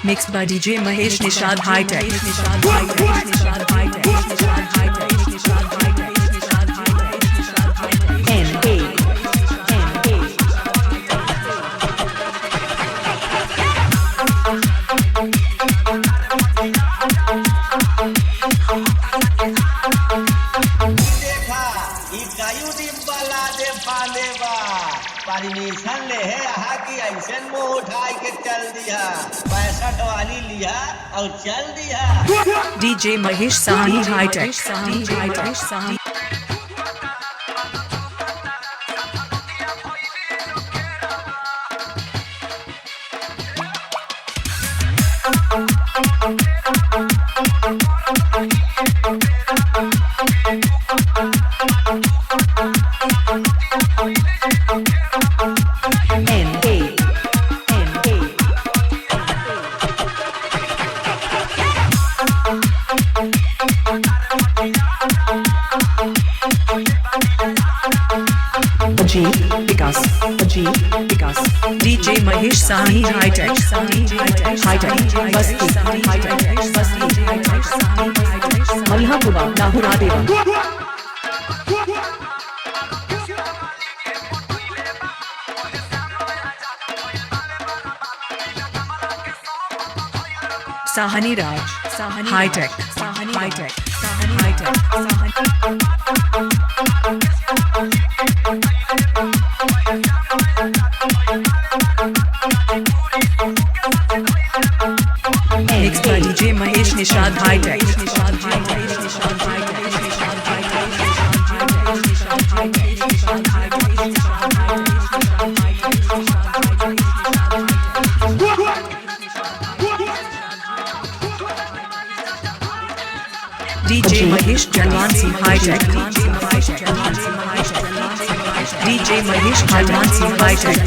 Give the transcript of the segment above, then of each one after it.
Mixed by DJ Mahesh Nishad High Tech. Permission ले है यहाँ की ऐसे मुँह उठाई के चल दिया, पैसा डवाली लिया और चल दिया। DJ Mahesh Sahni High Tech. DJ Mahesh Sahni High Tech. Malhapura Nahuradeva. Sahani Raj. High Tech. Mixed by DJ Mahesh Nishad High Tech. DJ Mahesh Jalwansi High Tech. DJ Mahesh Jalwansi High Tech.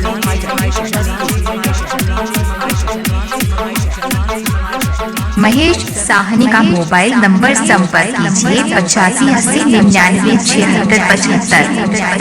Mahesh Sahni का mobile number संपर्क कीजिए 85 80 99 76 75।